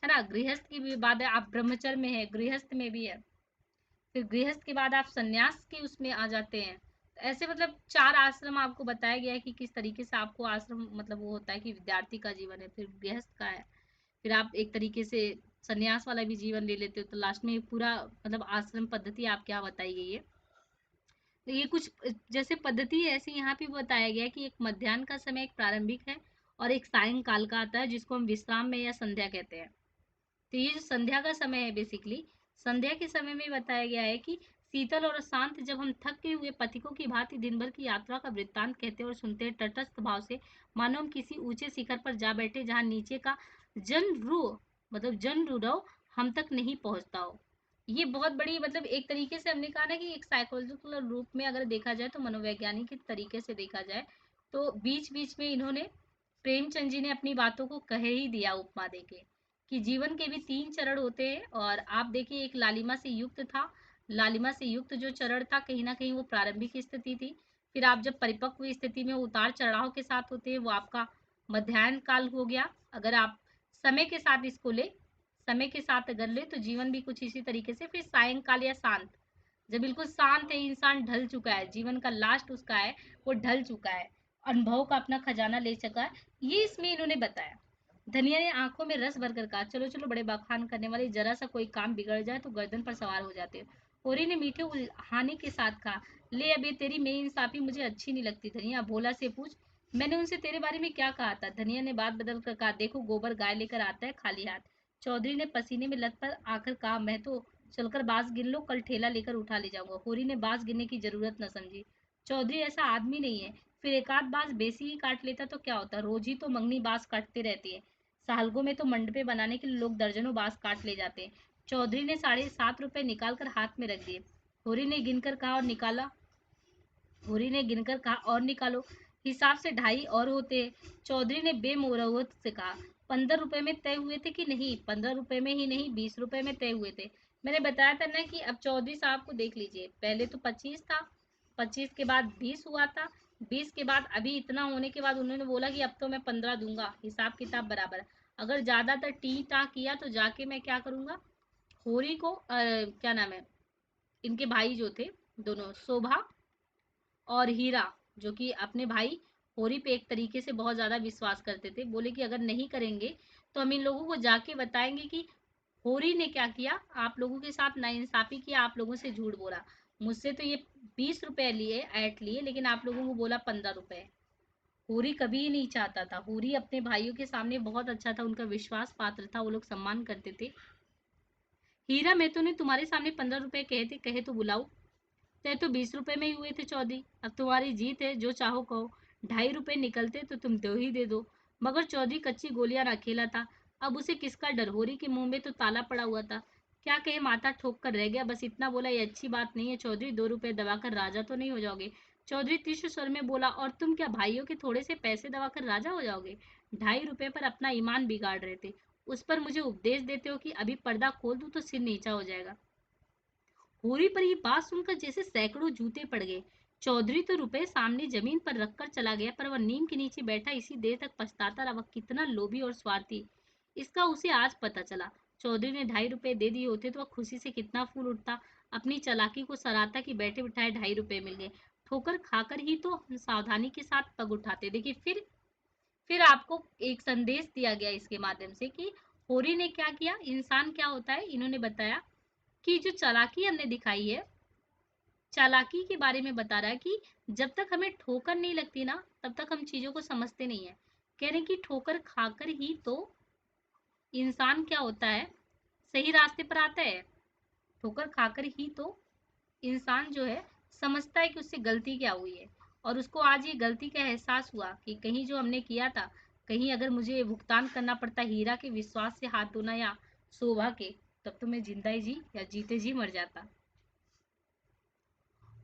है ना, गृहस्थ की भी बाद आप ब्रह्मचर्य में है, गृहस्थ में भी है। फिर गृहस्थ के बाद आप सन्यास के उसमें आ जाते हैं। तो ऐसे मतलब 4 आश्रम आपको बताया गया है कि किस तरीके से आपको आश्रम मतलब वो होता है कि विद्यार्थी का जीवन है, फिर गृहस्थ का है, फिर आप एक तरीके से सन्यास वाला भी जीवन ले लेते हो, तो लास्ट में पूरा मतलब आश्रम पद्धति आपके यहाँ बताई गई है। तो ये कुछ जैसे पद्धति है, ऐसे यहाँ पे बताया गया है कि एक मध्याह्न का समय एक प्रारंभिक है और एक सायंकाल का आता है जिसको हम विश्राम में या संध्या कहते हैं। तो ये जो संध्या का समय है, बेसिकली संध्या के समय में बताया गया है कि शीतल और शांत, जब हम थके हुए पथिकों की भांति दिन भर की यात्रा का वृत्तांत कहते और सुनते हैं तटस्थ भाव से, मानो हम किसी ऊंचे शिखर पर जा बैठे जहां नीचे का जन रू मतलब जन रुरव हम तक नहीं पहुंचता हो। ये बहुत बड़ी मतलब एक तरीके से हमने कहा ना कि एक साइकोलॉजिकल रूप में अगर देखा जाए तो मनोवैज्ञानिक तरीके से देखा जाए तो बीच बीच में इन्होंने प्रेमचंद जी ने अपनी बातों को कह ही दिया उपमा देके कि जीवन के भी 3 चरण होते हैं। और आप देखिए एक लालिमा से युक्त था, लालिमा से युक्त जो चरण था कहीं ना कहीं वो प्रारंभिक स्थिति थी। फिर आप जब परिपक्व स्थिति में उतार चढ़ाव के साथ होते हैं, वो आपका मध्याह्न काल हो गया। अगर आप समय के साथ इसको ले समय के साथ अगर ले तो जीवन भी कुछ इसी तरीके से। फिर सायंकाल या शांत, जब बिल्कुल शांत है, इंसान ढल चुका है, जीवन का लास्ट उसका है, वो ढल चुका है, अनुभव का अपना खजाना ले चुका है, ये इसमें इन्होंने बताया। धनिया ने आंखों में रस भरकर कहा, चलो चलो बड़े बखान करने वाले, जरा सा कोई काम बिगड़ जाए तो गर्दन पर सवार हो जाते हो। होरी ने मीठे उल्हाने के साथ कहा, ले अब ये तेरी बेइंसाफी मुझे अच्छी नहीं लगती। धनिया, भोला से पूछ, मैंने उनसे तेरे बारे में क्या कहा था? धनिया ने बात बदल कर कहा, देखो गोबर गाय लेकर आता है खाली हाथ। चौधरी ने पसीने में लथपथ आकर कहा, मैं तो चलकर बांस गिन लो, कल ठेला लेकर उठा ले जाऊंगा। होरी ने बांस गिनने की जरूरत न समझी। चौधरी ऐसा आदमी नहीं है, फिर एक आध बांस बेसी ही काट लेता तो क्या होता, रोज ही तो मंगनी बांस काटते रहती है। सालगों में तो मंडपे बनाने के लिए लोग दर्जनों बांस काट ले जाते हैं। चौधरी ने 7.5 रुपए निकाल कर हाथ में रख दिए। होरी ने गिनकर कहा और निकाला होरी ने गिनकर कहा, और निकालो, हिसाब से 2.5 और होते हैं। चौधरी ने बेमुरौवत से कहा, 15 रुपए में तय हुए थे कि नहीं? 15 रुपए में ही नहीं, 20 रुपए में तय हुए थे। मैंने बताया था ना कि अब चौधरी साहब को देख लीजिए, पहले तो 25 था, 25 के बाद 20 हुआ था, 20 के बाद अभी इतना होने के बाद उन्होंने बोला कि अब तो मैं 15 दूंगा, हिसाब किताब बराबर। अगर ज्यादातर टी टा किया तो जाके मैं क्या करूंगा, होरी को क्या नाम है, इनके भाई जो थे दोनों, शोभा और हीरा, जो कि अपने भाई होरी पे एक तरीके से बहुत ज्यादा विश्वास करते थे, बोले कि अगर नहीं करेंगे तो हम इन लोगों को जाके बताएंगे कि होरी ने क्या किया, आप लोगों के साथ नाइंसाफी किया, आप लोगों से झूठ बोला। मुझसे तो ये 20 रुपए लिए ऐट लिए, लेकिन आप लोगों को बोला 15 रुपए। होरी कभी ही नहीं चाहता था, होरी अपने भाइयों के सामने बहुत अच्छा था, उनका विश्वास पात्र था, वो लोग सम्मान करते थे। हीरा, मैं तो ने तुम्हारे सामने 15 रुपए कहे तो बुलाओ। तय तो 20 रुपए में ही हुए थे चौधरी, अब तुम्हारी जीत है, जो चाहो कहो। 2.5 रुपए निकलते तो तुम दो ही दे दो। मगर चौधरी कच्ची गोलियां न खेला था, अब उसे किसका डर, होरी के मुंह में तो ताला पड़ा हुआ था। क्या कहे, माथा ठोक कर रह गया, बस इतना बोला, ये अच्छी बात नहीं है चौधरी, 2 रुपए दबाकर राजा तो नहीं हो जाओगे? चौधरी तीक्ष्ण स्वर में बोला, और तुम क्या भाइयों के थोड़े से पैसे दबाकर राजा हो जाओगे? 2.5 रुपए पर अपना ईमान बिगाड़ रहे थे, उस पर मुझे उपदेश देते हो कि अभी पर्दा खोल दूं तो सिर नीचा हो जाएगा। होरी पर ये बात सुनकर जैसे सैकड़ों जूते पड़ गए। चौधरी तो रुपए सामने जमीन पर रखकर चला गया, पर वह नीम के नीचे बैठा इसी देर तक पछताता रहा, वह कितना लोभी और स्वार्थी, इसका उसे आज पता चला। चौधरी ने 2.5 रुपए दे दिए होते तो वह खुशी से कितना फूल उठता, अपनी चालाकी को सराहता कि बैठे बिठाए 2.5 रुपए मिल गए। ठोकर खाकर ही तो हम सावधानी के साथ पग उठाते। देखिए, फिर आपको एक संदेश दिया गया इसके माध्यम से कि होरी ने क्या किया, इंसान क्या होता है, इन्होंने बताया कि जो चालाकी हमने दिखाई है, चालाकी के बारे में बता रहा है कि जब तक हमें ठोकर नहीं लगती ना, तब तक हम चीजों को समझते नहीं है। कह रहे हैं कि ठोकर खाकर ही तो इंसान क्या होता है, सही रास्ते पर आता है। ठोकर खाकर ही तो इंसान जो है समझता है कि उससे गलती क्या हुई है, और उसको आज ये गलती का एहसास हुआ कि कहीं जो हमने किया था, कहीं अगर मुझे भुगतान करना पड़ता हीरा के विश्वास से हाथ धोना या शोभा के, तब तो मैं जिंदा ही जी या जीते जी मर जाता।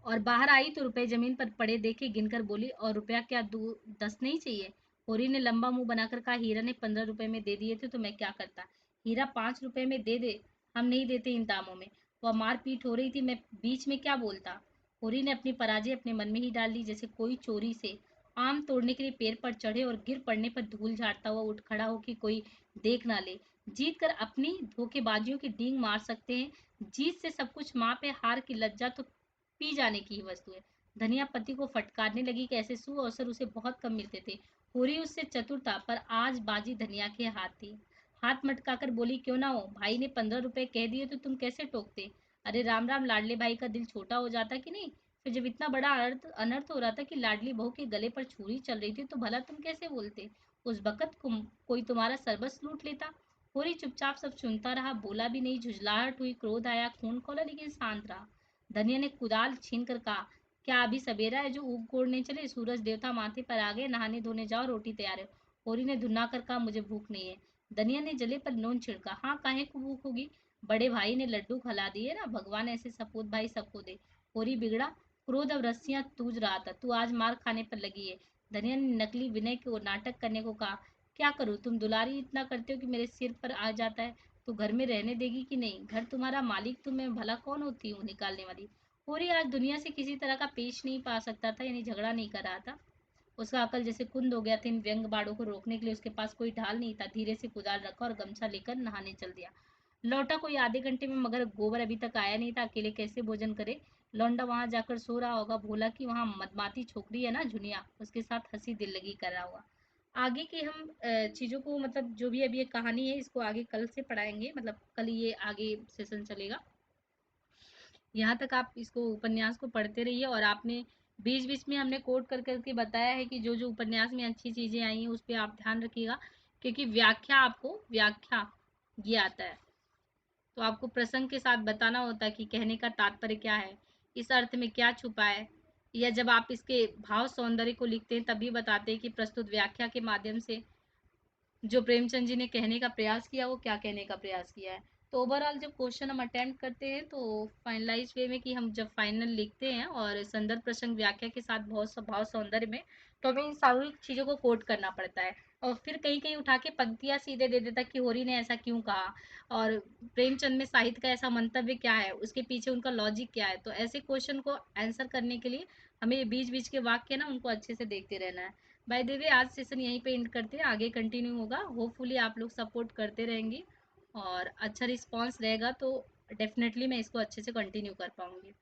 और बाहर आई तो रुपए जमीन पर पड़े देखे, गिनकर बोली, और रुपया क्या 10 नहीं चाहिए? होरी ने लंबा मुंह बनाकर कहा, हीरा ने 15 रुपए में दे दिए थे तो मैं क्या करता? हीरा, 5 रुपए में दे दे, हम नहीं देते इन दामों में। वह मारपीट हो रही थी, मैं बीच में क्या बोलता? होरी ने अपनी पराजय अपने मन में ही डाल ली, जैसे कोई चोरी से आम तोड़ने के लिए पेड़ पर चढ़े और गिर पड़ने पर धूल झाड़ता हुआ उठ खड़ा हो कि कोई देख ना ले। जीत कर अपनी धोखेबाजियों की डींग मार सकते हैं, जीत से सब कुछ माँ पे, हार की लज्जा तो पी जाने की ही वस्तु है। धनिया पति को फटकारने लगी कि ऐसे सुअवसर उसे बहुत कम मिलते थे। पूरी उससे चतुर था, पर आज बाजी धनिया के हाथ थी। हाथ मटकाकर बोली, क्यों ना हो, भाई ने 15 रुपए कह दिए तो तुम कैसे टोकते? अरे राम राम, लाडले भाई का दिल छोटा हो जाता कि नहीं? फिर जब इतना बड़ा अनर्थ हो रहा था कि लाडली बहू के गले पर छुरी चल रही थी, तो भला तुम कैसे बोलते? उस वक़्त कोई तुम्हारा सर्वस्व लूट लेता। होरी चुपचाप सब सुनता रहा, बोला भी नहीं। झुंझलाहट हुई, क्रोध आया, खून खौला, लेकिन शांत रहा। धनिया ने कुदाल छीन कर कहा, क्या अभी सवेरा है जो ऊख गोड़ने चले? सूरज देवता माथे पर आ गए, नहाने धोने जाओ, रोटी तैयार है। होरी ने धुना कर कहा, मुझे भूख नहीं है। धनिया ने जले पर नून छिड़का, हाँ, काहे को भूख होगी, बड़े भाई ने लड्डू खिला दिए ना, भगवान ऐसे सपूत भाई सबको दे। होरी बिगड़ा, क्रोध अब रस्सियां túज रहा था, तू आज मार खाने पर लगी है। धनिया ने नकली विनय को नाटक करने को कहा, क्या करूं, तुम दुलारी इतना करते हो कि मेरे सिर पर आ जाता है। तू घर में रहने देगी कि नहीं? घर तुम्हारा मालिक, तो मैं भला कौन होती हूँ निकालने वाली? होरी आज दुनिया से किसी तरह का पेश नहीं पा सकता था, यानी झगड़ा नहीं कर रहा था। उसका अकल जैसे कुंद हो गया था। इन व्यंग बाड़ों को रोकने के लिए उसके पास कोई ढाल नहीं था। धीरे से कुदाल रखा और गमछा लेकर नहाने चल दिया। लौटा कोई आधे घंटे में, मगर गोबर अभी तक आया नहीं था। अकेले कैसे भोजन करे? लौंडा वहां जाकर सो रहा होगा। भोला कि वहां मदमाती छोकरी है ना झुनिया, उसके साथ हंसी दिल लगी कर रहा होगा। आगे की हम चीजों को, मतलब जो भी अभी ये कहानी है, इसको आगे कल से पढ़ाएंगे, मतलब कल ये आगे सेशन चलेगा। यहाँ तक आप इसको उपन्यास को पढ़ते रहिए। और आपने बीच बीच में हमने कोट कर करके बताया है कि जो जो उपन्यास में अच्छी चीजें आई हैं उस पर आप ध्यान रखिएगा, क्योंकि व्याख्या ये आता है। तो आपको प्रसंग के साथ बताना होता है कि कहने का तात्पर्य क्या है, इस अर्थ में क्या छुपा है। या जब आप इसके भाव सौंदर्य को लिखते हैं, तभी बताते हैं कि प्रस्तुत व्याख्या के माध्यम से जो प्रेमचंद जी ने कहने का प्रयास किया, वो क्या कहने का प्रयास किया है। तो ओवरऑल जब क्वेश्चन हम अटेम्प्ट करते हैं, तो फाइनलाइज वे में कि हम जब फाइनल लिखते हैं और संदर्भ प्रसंग व्याख्या के साथ बहुत स्वभाव सौंदर्य में, तो हमें इन सारी चीज़ों को कोट करना पड़ता है। और फिर कहीं कहीं उठा के पंक्तियाँ सीधे दे देता कि होरी ने ऐसा क्यों कहा, और प्रेमचंद में साहित्य का ऐसा मंतव्य क्या है, उसके पीछे उनका लॉजिक क्या है। तो ऐसे क्वेश्चन को आंसर करने के लिए हमें बीच बीच के वाक्य ना उनको अच्छे से देखते रहना है। बाय द वे आज सेशन यहीं पे एंड करते हैं, आगे कंटिन्यू होगा। होपफुली आप लोग सपोर्ट करते रहेंगे और अच्छा रिस्पॉन्स रहेगा, तो डेफिनेटली मैं इसको अच्छे से कंटिन्यू कर पाऊंगी।